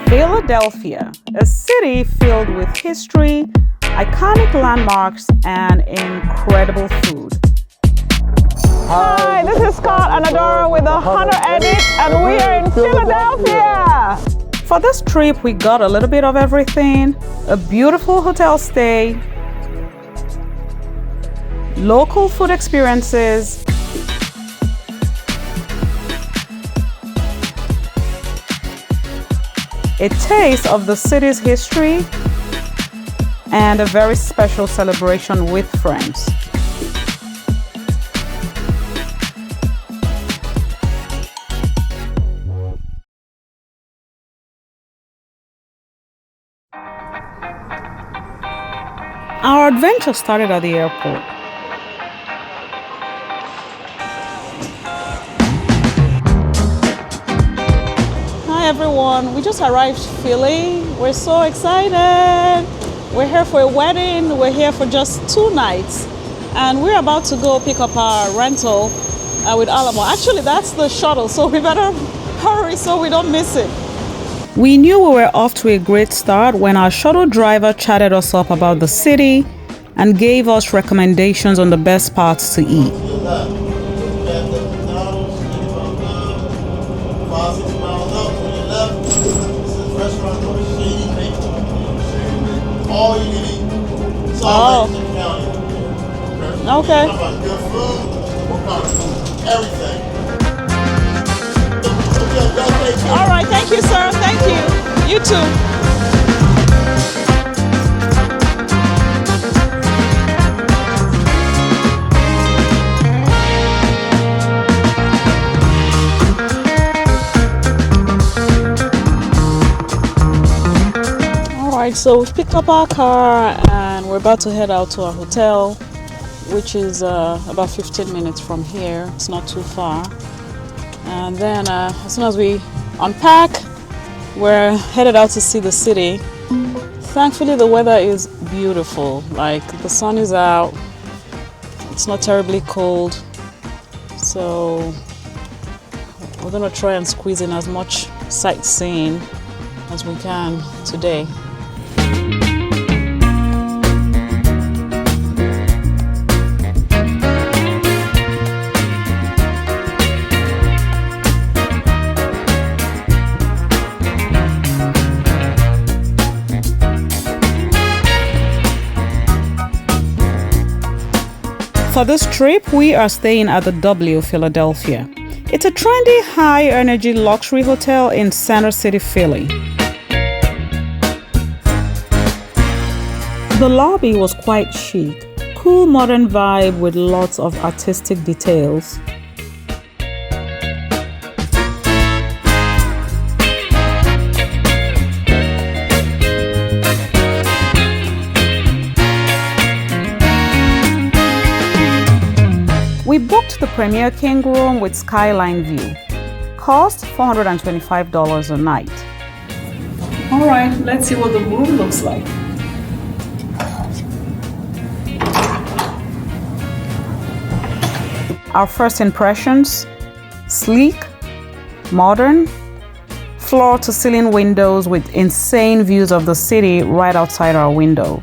Philadelphia, a city filled with history, iconic landmarks, and incredible food. Hi, this is Scott and Adora with the Hunter Edit, and we are in Philadelphia. For this trip, we got a little bit of everything: a beautiful hotel stay, local food experiences, a taste of the city's history, and a very special celebration with friends. Our adventure started at the airport. Hi everyone, we just arrived Philly. We're so excited. We're here for a wedding. We're here for just 2 nights, and we're about to go pick up our rental with Alamo. Actually, that's the shuttle, so we better hurry so we don't miss it. We knew we were off to a great start when our shuttle driver chatted us up about the city and gave us recommendations on the best spots to eat. Oh. Okay. All right, thank you, sir. Thank you. You too. All right, so we've picked up our car and we're about to head out to our hotel, which is about 15 minutes from here. It's not too far. And then as soon as we unpack, we're headed out to see the city. Thankfully, the weather is beautiful. Like, the sun is out. It's not terribly cold. So we're gonna try and squeeze in as much sightseeing as we can today. For this trip, we are staying at the W Philadelphia. It's a trendy, high-energy luxury hotel in Center City, Philly. The lobby was quite chic, cool modern vibe with lots of artistic details. We booked the Premier King room with skyline view. Cost $425 a night. All right, let's see what the room looks like. Our first impressions: sleek, modern, floor-to-ceiling windows with insane views of the city right outside our window.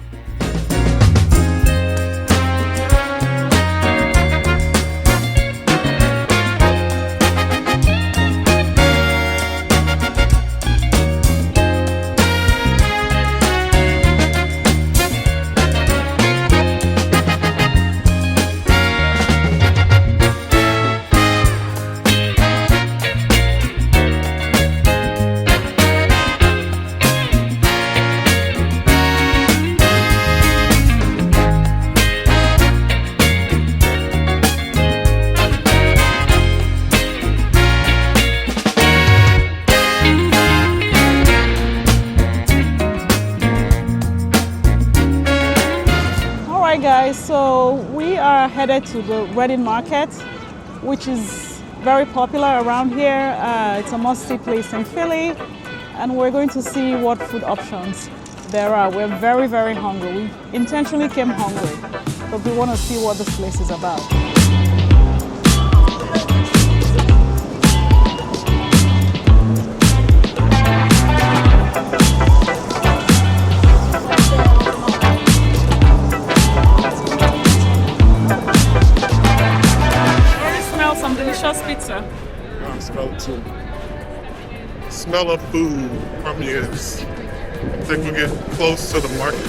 Guys, so we are headed to the Reading Market, which is very popular around here. It's a must-see place in Philly, and we're going to see what food options there are. We're very, very hungry. We intentionally came hungry, but we want to see what this place is about. smell of food from here. I think we're getting close to the market.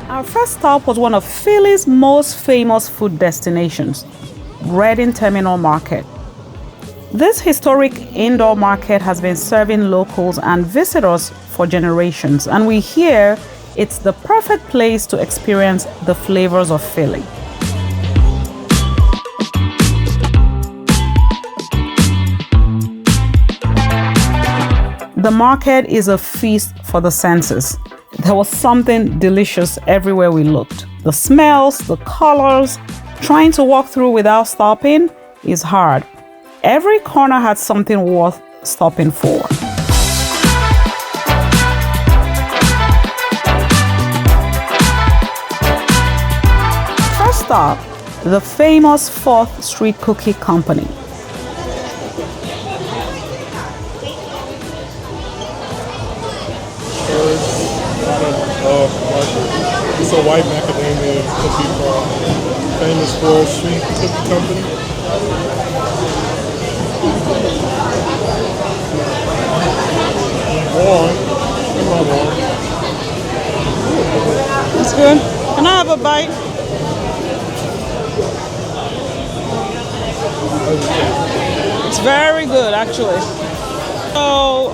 Our first stop was one of Philly's most famous food destinations, Reading Terminal Market. This historic indoor market has been serving locals and visitors for generations, and we hear it's the perfect place to experience the flavors of Philly. The market is a feast for the senses. There was something delicious everywhere we looked. The smells, the colors, trying to walk through without stopping is hard. Every corner had something worth stopping for. First stop, the famous 4th Street Cookie Company. It's a white macadamia cookie from famous 4th Street Cookie Company. It's good. Can I have a bite? It's very good, actually. So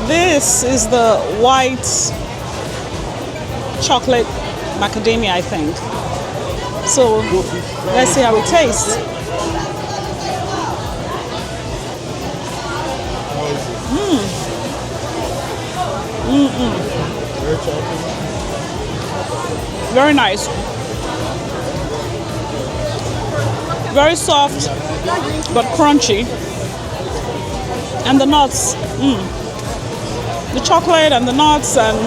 this is the white chocolate macadamia, I think. So let's see how it tastes. Very nice. Very soft, but crunchy. And the nuts. The chocolate and the nuts and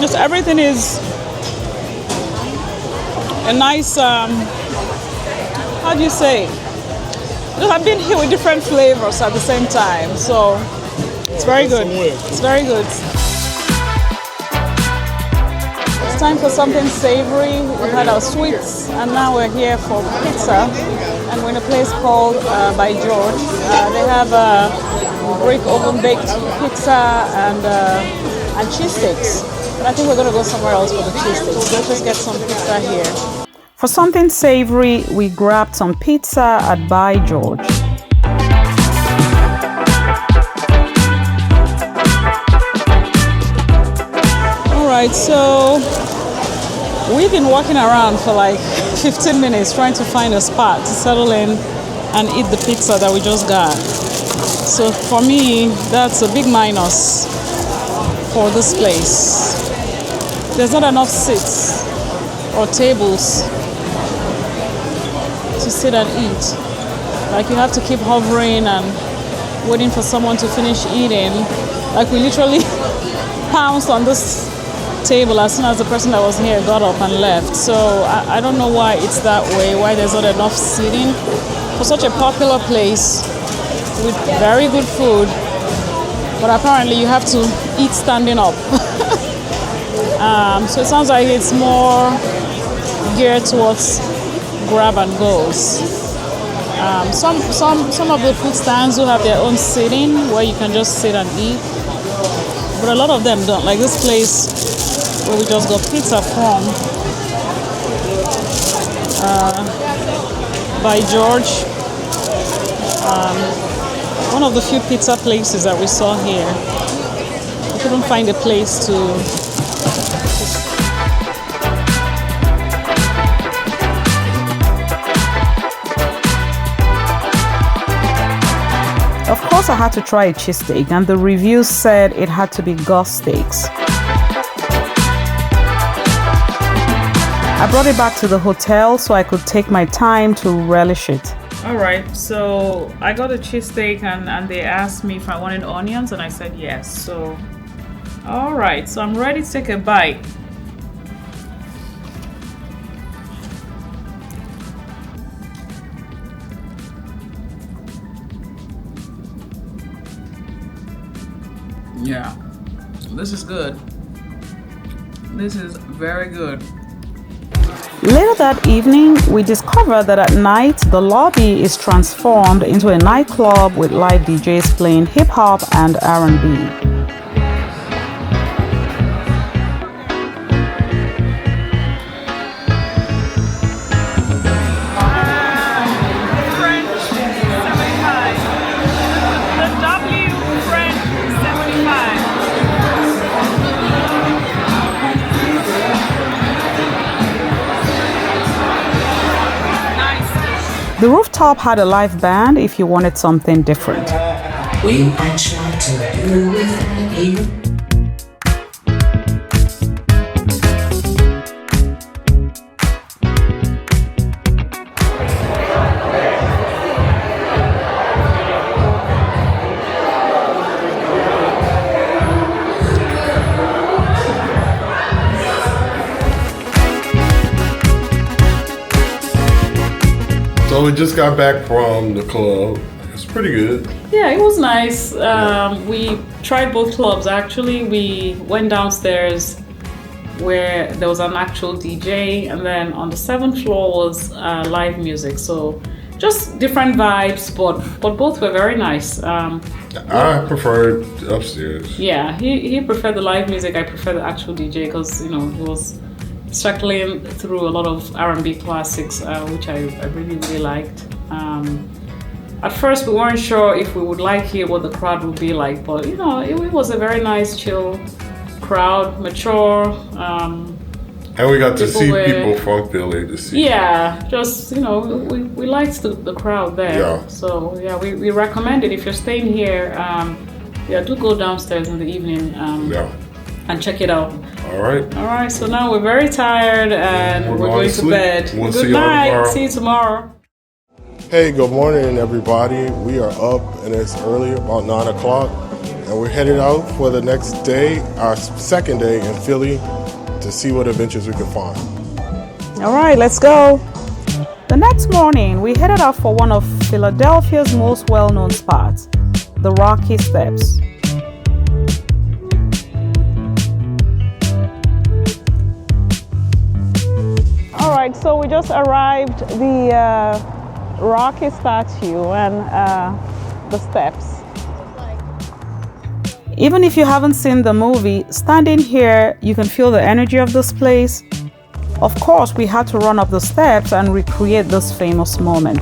just everything is a nice, how do you say? Because I've been here with different flavors at the same time, so it's very good. It's very good. It's time for something savory. We had our sweets, and now we're here for pizza, and we're in a place called By George. They have brick oven baked pizza and cheesesteaks. But I think we're going to go somewhere else for the cheesesteaks. Let's just get some pizza here. For something savory, we grabbed some pizza at By George. All right, so we've been walking around for like 15 minutes trying to find a spot to settle in and eat the pizza that we just got. So for me, that's a big minus for this place. There's not enough seats or tables to sit and eat. Like you have to keep hovering and waiting for someone to finish eating. Like we literally pounced on this table as soon as the person that was here got up and left. So I don't know why it's that way, why there's not enough seating for such a popular place with very good food. But apparently you have to eat standing up. So it sounds like it's more geared towards grab and goes. Some of the food stands will have their own seating where you can just sit and eat, but a lot of them don't. Like this place where we just got pizza from, By George, one of the few pizza places that we saw here. We couldn't find a place to. Of course, I had to try a cheesesteak, and the reviews said it had to be Gus Steaks. I brought it back to the hotel so I could take my time to relish it. All right, so I got a cheesesteak and they asked me if I wanted onions, and I said yes. So, all right, so I'm ready to take a bite. Yeah, this is good. This is very good. Later that evening, we discovered that at night, the lobby is transformed into a nightclub with live DJs playing hip-hop and R&B. The Rooftop had a live band if you wanted something different. We are trying to do without you. So we just got back from the club. It's pretty good. Yeah, it was nice. We tried both clubs actually. We went downstairs where there was an actual DJ, and then on the 7th floor was live music. So just different vibes, but both were very nice. I preferred upstairs. Yeah, he preferred the live music. I prefer the actual DJ because he was circling through a lot of R&B classics, which I really liked. At first, we weren't sure if we would like it, what the crowd would be like, but it was a very nice, chill crowd, mature. And we got to see people from Philly to see. Yeah, just we liked the crowd there. Yeah. So yeah, we recommend it if you're staying here. Do go downstairs in the evening. And check it out. All right. So now we're very tired and we're going to bed. We'll Good see you night. tomorrow. See you tomorrow. Hey, good morning, everybody. We are up, and it's early, about 9 o'clock, and we're headed out for the next day, our second day in Philly, to see what adventures we can find. All right, let's go. The next morning, we headed out for one of Philadelphia's most well-known spots, the Rocky Steps. All right, so we just arrived the Rocky statue and the steps. Even if you haven't seen the movie, standing here, you can feel the energy of this place. Of course, we had to run up the steps and recreate this famous moment.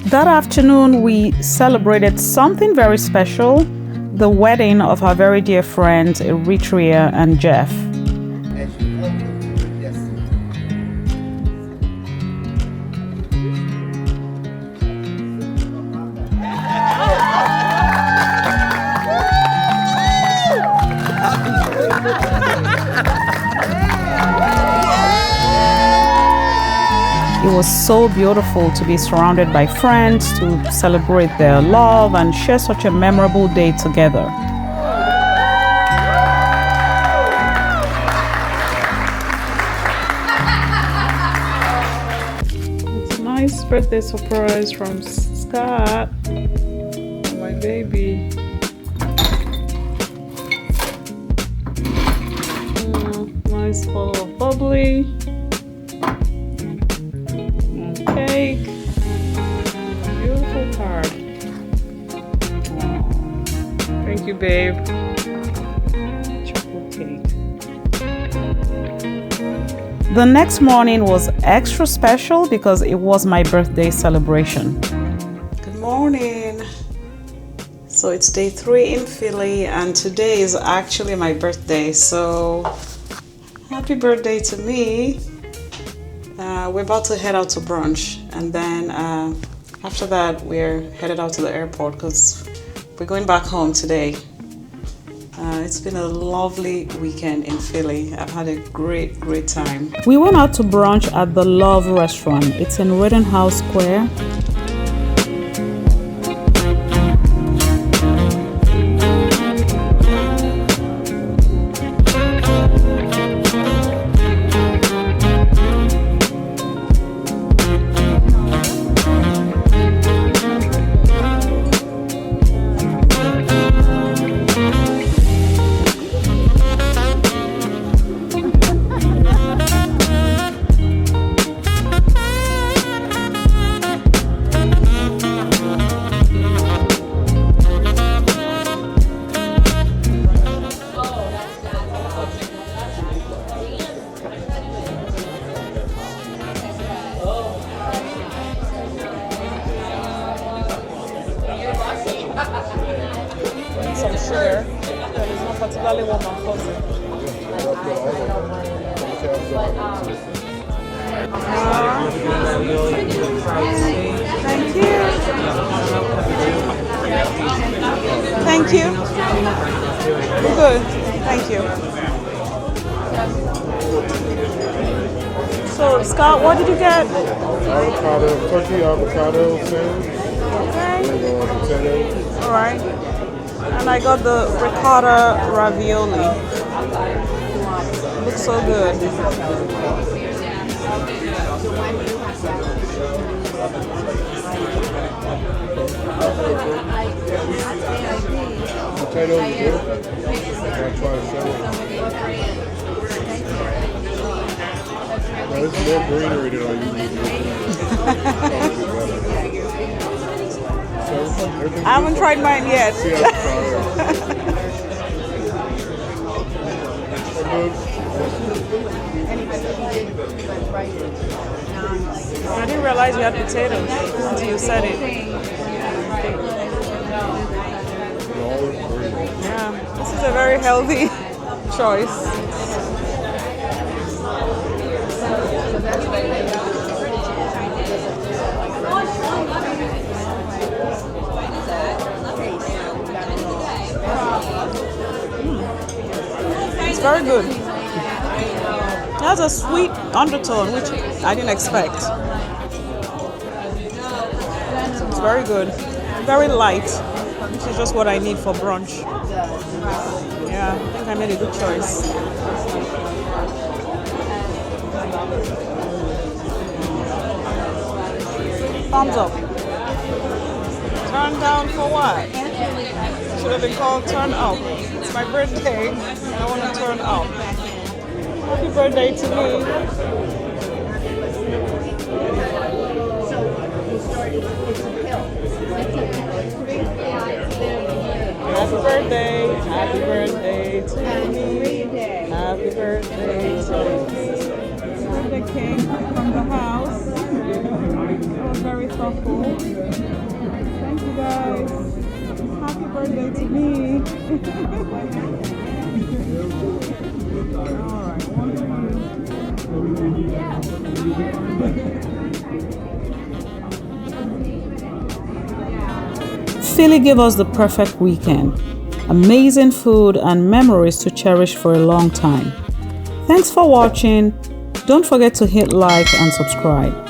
That afternoon, we celebrated something very special, the wedding of our very dear friends Eritrea and Jeff. It was so beautiful to be surrounded by friends, to celebrate their love and share such a memorable day together. It's a nice birthday surprise from Scott, my baby. Nice bottle of bubbly. Cake. Beautiful card. Aww. Thank you, babe. Chocolate cake. The next morning was extra special because it was my birthday celebration. Good morning. So it's day 3 in Philly, and today is actually my birthday. So Happy birthday to me. We're about to head out to brunch, and then after that we're headed out to the airport because we're going back home today. It's been a lovely weekend in Philly. I've had a great time. We went out to brunch at the Love Restaurant. It's in Rittenhouse Square. Some sugar that is not particularly warm and fuzzy. Thank you. Thank you. Good. Thank you. So, Scott, what did you get? Turkey avocado sandwich. Okay. All right. And I got the ricotta ravioli. Looks so good. Potatoes are good. I'll try a salad. Now, this is more greenery than I usually do. I haven't tried mine yet. I didn't realize you had potatoes until you said it. Yeah, this is a very healthy choice. It's very good. It has a sweet undertone, which I didn't expect. So it's very good. Very light, which is just what I need for brunch. Yeah, I think I made a good choice. Thumbs up. Turn down for what? Should have been called turn up. It's my birthday. I want to turn up. Happy birthday to me. Happy birthday. Happy birthday to me. Happy birthday to me. Birthday cake from the house. It was very thoughtful. Thank you guys. Happy birthday to me. Philly gave us the perfect weekend. Amazing food and memories to cherish for a long time. Thanks for watching. Don't forget to hit like and subscribe.